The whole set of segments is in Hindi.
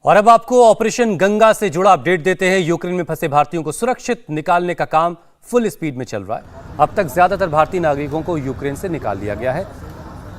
और अब आपको ऑपरेशन गंगा से जुड़ा अपडेट देते हैं। यूक्रेन में फंसे भारतीयों को सुरक्षित निकालने का काम फुल स्पीड में चल रहा है। अब तक ज्यादातर भारतीय नागरिकों को यूक्रेन से निकाल लिया गया है।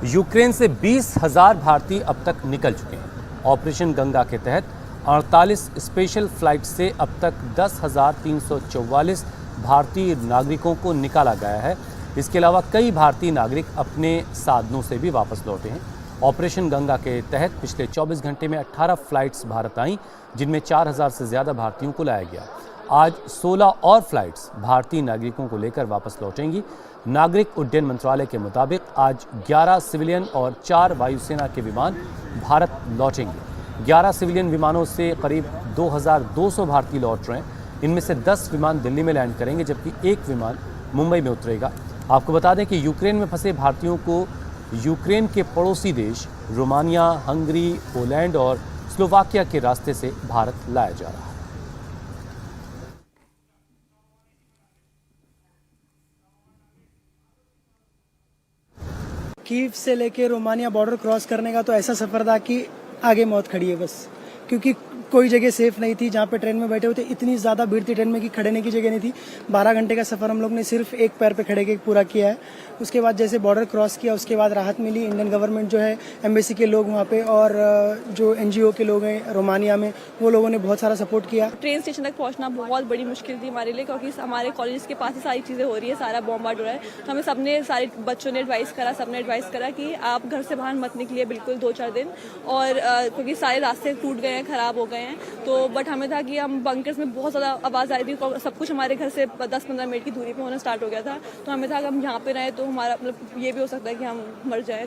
यूक्रेन से 20,000 भारतीय अब तक निकल चुके हैं। ऑपरेशन गंगा के तहत 48 स्पेशल फ्लाइट से अब तक 10,344 भारतीय नागरिकों को निकाला गया है। इसके अलावा कई भारतीय नागरिक अपने साधनों से भी वापस लौटे हैं। ऑपरेशन गंगा के तहत पिछले 24 घंटे में 18 फ्लाइट्स भारत आईं, जिनमें 4,000 से ज़्यादा भारतीयों को लाया गया। आज 16 और फ्लाइट्स भारतीय नागरिकों को लेकर वापस लौटेंगी। नागरिक उड्डयन मंत्रालय के मुताबिक आज 11 सिविलियन और 4 वायुसेना के विमान भारत लौटेंगे। 11 सिविलियन विमानों से करीब 2,200 भारतीय लौट रहे हैं। इनमें से 10 विमान दिल्ली में लैंड करेंगे, जबकि एक विमान मुंबई में उतरेगा। आपको बता दें कि यूक्रेन में फंसे भारतीयों को यूक्रेन के पड़ोसी देश रोमानिया, हंगरी, पोलैंड और स्लोवाकिया के रास्ते से भारत लाया जा रहा है। कीव से लेके रोमानिया बॉर्डर क्रॉस करने का तो ऐसा सफर था कि आगे मौत खड़ी है बस, क्योंकि कोई जगह सेफ नहीं थी। जहाँ पे ट्रेन में बैठे हुए थे इतनी ज्यादा भीड़ थी ट्रेन में कि खड़े की जगह नहीं थी। 12 घंटे का सफर हम लोग ने सिर्फ एक पैर पे खड़े के पूरा किया है। उसके बाद जैसे बॉर्डर क्रॉस किया, उसके बाद राहत मिली। इंडियन गवर्नमेंट जो है, एम्बेसी के लोग वहाँ पे और जो NGO के लोग हैं रोमानिया में, वो लोगों ने बहुत सारा सपोर्ट किया। ट्रेन स्टेशन तक पहुँचना बहुत बड़ी मुश्किल थी हमारे लिए, क्योंकि हमारे कॉलेज के पास ही सारी चीज़ें हो रही है, सारा बॉम्बार्ड हो रहा है। तो हमें सबने, सारे बच्चों ने एडवाइस करा कि आप घर से बाहर मत निकलिए बिल्कुल 2-4 दिन, और क्योंकि सारे रास्ते टूट गए हैं, खराब हो गए हैं। तो बट हमें था कि हम बंकर्स में बहुत ज़्यादा आवाज़ आ रही थी, सब कुछ हमारे घर से 10-15 मिनट की दूरी पे होना स्टार्ट हो गया था। तो हमें था कि हम यहाँ पे रहे तो हमारा मतलब ये भी हो सकता है कि हम मर जाएं।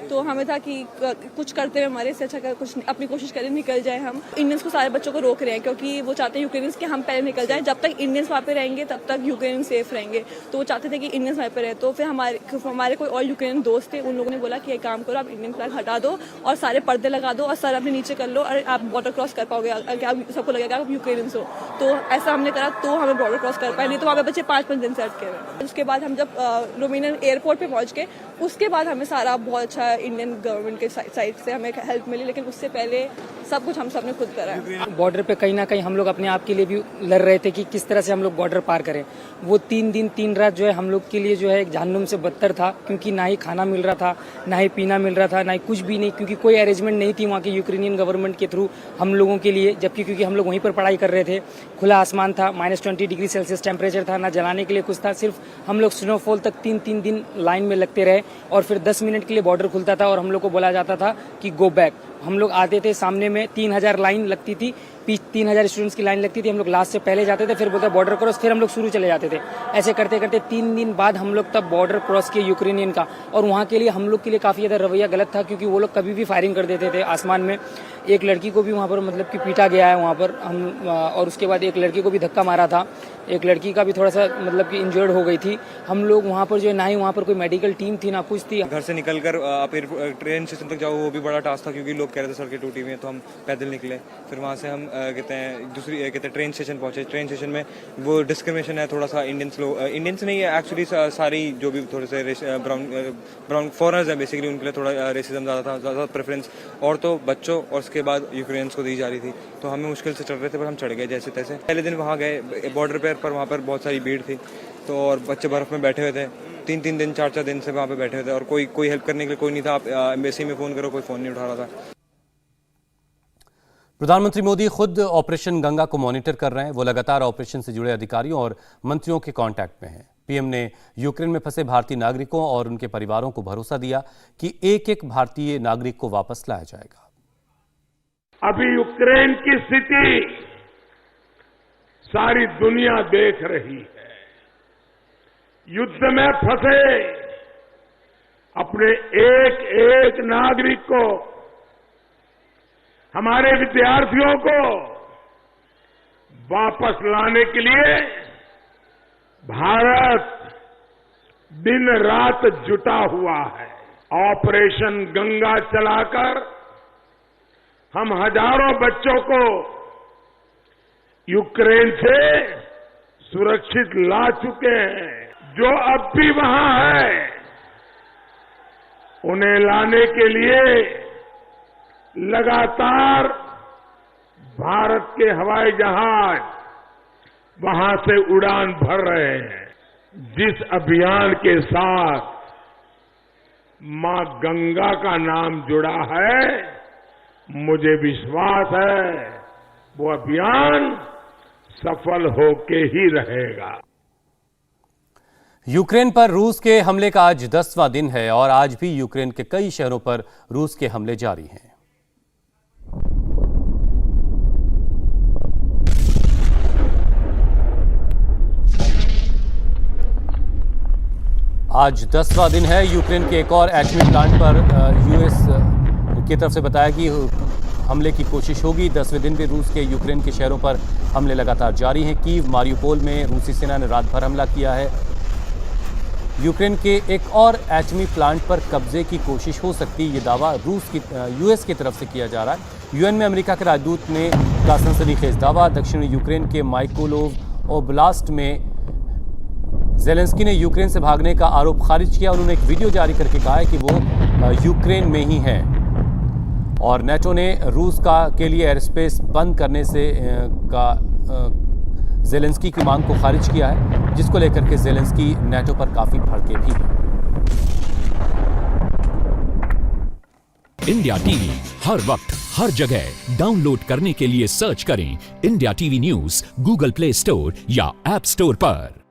तो हमें था कि कुछ करते हुए हमारे से अच्छा कुछ अपनी कोशिश करें, निकल जाए। हम इंडियंस को, सारे बच्चों को रोक रहे हैं, क्योंकि वो चाहते हैं यूक्रेनियंस कि हम पहले निकल जाएं। जब तक इंडियंस वहाँ पे रहेंगे तब तक यूक्रेनियंस सेफ रहेंगे। तो वो चाहते थे कि इंडियंस वहाँ पे रहे। तो फिर हमारे कोई और यूक्रेनियन दोस्त थे, उन लोगों ने बोला कि एक काम करो, आप इंडियन फ्लैग हटा दो और सारे पर्दे लगा दो और सर अपने नीचे कर लो और आप बॉर्डर क्रॉस कर पाओगे। अगर सबको लगेगा आप यूक्रेनियंस हो, तो ऐसा हमने करा, तो हमें बॉर्डर क्रॉस कर पाए। नहीं तो वहाँ पे बच्चे 5-5 दिन से अटके हुए। उसके बाद हम जब रोमानियन एयरपोर्ट पे पहुंच गए, उसके बाद हमें सारा बहुत अच्छा इंडियन गवर्नमेंट के साइड से हमें हेल्प मिली, लेकिन उससे पहले सब कुछ हम सब ने खुद करा है। बॉर्डर पे कहीं ना कहीं हम लोग अपने आप के लिए भी लड़ रहे थे कि किस तरह से हम लोग बॉर्डर पार करें। वो 3 दिन 3 रात जो है हम लोग के लिए जो है एक जहन्नुम से बदतर था, क्योंकि ना ही खाना मिल रहा था, ना ही पीना मिल रहा था, ना ही कुछ भी नहीं, क्योंकि कोई अरेंजमेंट नहीं थी वहाँ के यूक्रेनियन गवर्नमेंट के थ्रू हम लोगों के लिए। जबकि क्योंकि हम लोग वहीं पर पढ़ाई कर रहे थे, खुला आसमान था, -20 डिग्री सेल्सियस टेम्परेचर था, ना जलाने के लिए कुछ था। सिर्फ हम लोग स्नोफॉल तक 3-3 दिन लाइन में लगते रहे, और फिर 10 मिनट के लिए बॉर्डर खुलता था और हम लोग को बोला जाता था कि गो बैक। हम लोग आते थे, सामने में 3,000 लाइन लगती थी, 3,000 स्टूडेंट्स की लाइन लगती थी। हम लोग लास्ट से पहले जाते थे, फिर बोलते बॉर्डर क्रॉस, फिर हम लोग शुरू चले जाते थे। ऐसे करते करते 3 दिन बाद हम लोग तब बॉर्डर क्रॉस किए यूक्रेनियन का। और वहाँ के लिए हम लोग के लिए काफ़ी ज़्यादा रवैया गलत था, क्योंकि वो लोग कभी भी फायरिंग कर देते थे आसमान में। एक लड़की को भी वहाँ पर मतलब कि पीटा गया है वहाँ पर हम, और उसके बाद एक लड़की को भी धक्का मारा था। एक लड़की का भी थोड़ा सा मतलब कि इंजर्ड हो गई थी। हम लोग वहाँ पर जो है, ना ही वहाँ पर कोई मेडिकल टीम थी, ना कुछ थी। घर से निकलकर आप ट्रेन स्टेशन तक जाओ, वो भी बड़ा टास्क था, क्योंकि लोग कह रहे थे सड़कें टूटी हुई हैं, तो हम पैदल निकले। फिर वहाँ से हम ट्रेन स्टेशन पहुंचे। ट्रेन स्टेशन में वो डिस्क्रिमिनेशन है थोड़ा सा, इंडियंस नहीं है एक्चुअली, सारी जो भी थोड़े से ब्राउन फॉरेनर्स हैं बेसिकली, उनके लिए थोड़ा रेसिज्म ज़्यादा था, ज़्यादा प्रेफरेंस और तो बच्चों और उसके बाद यूक्रेनियंस को दी जा रही थी। तो हमें मुश्किल से चल रहे थे, पर हम चढ़ गए जैसे तैसे। पहले दिन वहाँ गए बॉर्डर पर वहाँ पर बहुत सारी भीड़ थी, तो और बच्चे बर्फ में बैठे हुए थे, 3-3 दिन 4-4 दिन से वहाँ पे बैठे हुए थे, और कोई हेल्प करने के लिए कोई नहीं था। आप एम्बेसी में फ़ोन करो, कोई फ़ोन नहीं उठा रहा था। प्रधानमंत्री मोदी खुद ऑपरेशन गंगा को मॉनिटर कर रहे हैं। वो लगातार ऑपरेशन से जुड़े अधिकारियों और मंत्रियों के कांटेक्ट में हैं। पीएम ने यूक्रेन में फंसे भारतीय नागरिकों और उनके परिवारों को भरोसा दिया कि एक-एक भारतीय नागरिक को वापस लाया जाएगा। अभी यूक्रेन की स्थिति सारी दुनिया देख रही है। युद्ध में फंसे अपने एक नागरिक को, हमारे विद्यार्थियों को वापस लाने के लिए भारत दिन रात जुटा हुआ है। ऑपरेशन गंगा चलाकर हम हजारों बच्चों को यूक्रेन से सुरक्षित ला चुके हैं। जो अब भी वहां है, उन्हें लाने के लिए लगातार भारत के हवाई जहाज वहां से उड़ान भर रहे हैं। जिस अभियान के साथ मां गंगा का नाम जुड़ा है, मुझे विश्वास है वो अभियान सफल होके ही रहेगा। यूक्रेन पर रूस के हमले का आज 10वां दिन है और आज भी यूक्रेन के कई शहरों पर रूस के हमले जारी हैं। आज 10वां दिन है। यूक्रेन के एक और एटमी प्लांट पर यूएस की तरफ से बताया कि हमले की कोशिश होगी। 10वें दिन भी रूस के यूक्रेन के शहरों पर हमले लगातार जारी हैं। कीव, मारियुपोल में रूसी सेना ने रात भर हमला किया है। यूक्रेन के एक और एटमी प्लांट पर कब्जे की कोशिश हो सकती है, ये दावा यूएस की तरफ से किया जा रहा है। यूएन में अमेरिका के राजदूत ने का सनसनीखेज दावा। दक्षिणी यूक्रेन के माइकोलोव ओब्लास्ट में ज़ेलेंस्की ने यूक्रेन से भागने का आरोप खारिज किया। उन्होंने एक वीडियो जारी करके कहा है कि वो यूक्रेन में ही है। और नेटो ने रूस के लिए एयर स्पेस बंद करने से ज़ेलेंस्की की मांग को खारिज किया है, जिसको लेकर के ज़ेलेंस्की नेटो पर काफी भड़के भी हैं। इंडिया टीवी हर वक्त हर जगह डाउनलोड करने के लिए सर्च करें India TV news Google play store या ऐप स्टोर पर।